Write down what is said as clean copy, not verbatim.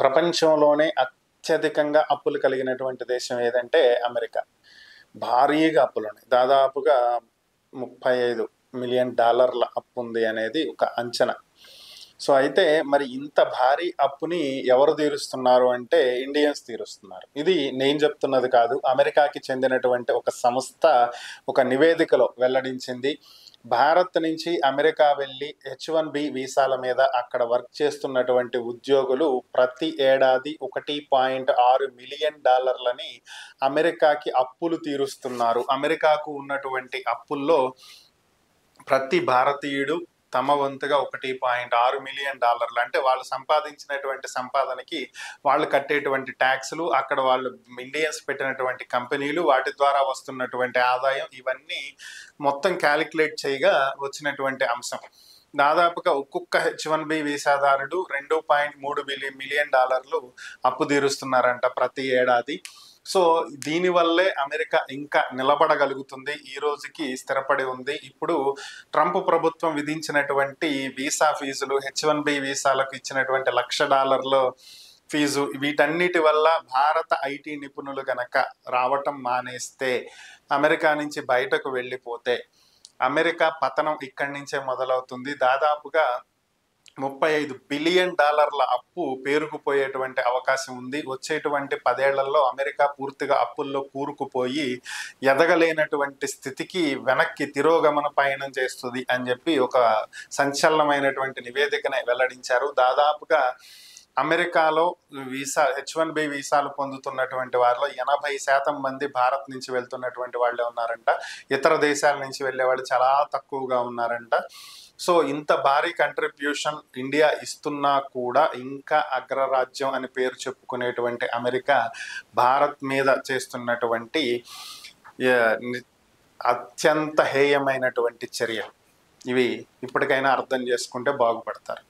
ప్రపంచంలోనే అత్యధికంగా అప్పులు కలిగినటువంటి దేశం ఏదంటే అమెరికా. భారీగా అప్పులున్నాయి. దాదాపుగా $35 మిలియన్ అప్పు ఉంది అనేది ఒక అంచనా. సో అయితే మరి ఇంత భారీ అప్పుని ఎవరు తీరుస్తున్నారు అంటే ఇండియన్స్ తీరుస్తున్నారు. ఇది నేను చెప్తున్నది కాదు. అమెరికాకి చెందినటువంటి ఒక సంస్థ ఒక నివేదికలో వెల్లడించింది. భారత్ నుంచి అమెరికా వెళ్ళి H1B వీసాల మీద అక్కడ వర్క్ చేస్తున్నటువంటి ఉద్యోగులు ప్రతి ఏడాది $1.6 మిలియన్ అమెరికాకి అప్పులు తీరుస్తున్నారు. అమెరికాకు ఉన్నటువంటి అప్పుల్లో ప్రతి భారతీయుడు తమ వంతుగా $1.6 మిలియన్, అంటే వాళ్ళు సంపాదించినటువంటి సంపాదనకి వాళ్ళు కట్టేటువంటి ట్యాక్సులు, అక్కడ వాళ్ళు ఇండియన్స్ పెట్టినటువంటి కంపెనీలు, వాటి ద్వారా వస్తున్నటువంటి ఆదాయం, ఇవన్నీ మొత్తం క్యాలిక్యులేట్ చేయగా వచ్చినటువంటి అంశం. దాదాపుగా ఒక్కొక్క H1B వీసాదారుడు $2.3 మిలియన్ అప్పు తీరుస్తున్నారంట ప్రతి ఏడాది. సో దీనివల్లే అమెరికా ఇంకా నిలబడగలుగుతుంది, ఈ రోజుకి స్థిరపడి ఉంది. ఇప్పుడు ట్రంప్ ప్రభుత్వం విధించినటువంటి వీసా ఫీజులు, H1B వీసాలకు ఇచ్చినటువంటి $1,00,000 ఫీజు, వీటన్నిటి వల్ల భారత ఐటీ నిపుణులు గనక రావటం మానేస్తే, అమెరికా నుంచి బయటకు వెళ్ళిపోతే అమెరికా పతనం ఇక్కడి నుంచే మొదలవుతుంది. దాదాపుగా $35 బిలియన్ అప్పు పేరుకుపోయేటువంటి అవకాశం ఉంది. వచ్చేటువంటి 10 ఏళ్లలో అమెరికా పూర్తిగా అప్పుల్లో కూరుకుపోయి ఎదగలేనటువంటి స్థితికి వెనక్కి తిరోగమన పయనం చేస్తుంది అని చెప్పి ఒక సంచలనమైనటువంటి నివేదికనే వెల్లడించారు. దాదాపుగా అమెరికాలో H1B వీసాలు పొందుతున్నటువంటి వారిలో 80% మంది భారత్ నుంచి వెళ్తున్నటువంటి వాళ్ళే ఉన్నారంట. ఇతర దేశాల నుంచి వెళ్ళే వాళ్ళు చాలా తక్కువగా ఉన్నారంట. సో ఇంత భారీ కంట్రిబ్యూషన్ ఇండియా ఇస్తున్నా కూడా ఇంకా అగ్రరాజ్యం అని పేరు చెప్పుకునేటువంటి అమెరికా భారత్ మీద చేస్తున్నటువంటి అత్యంత హేయమైనటువంటి చర్యలు ఇవి ఇప్పటికైనా అర్థం చేసుకుంటే బాగుపడతారు.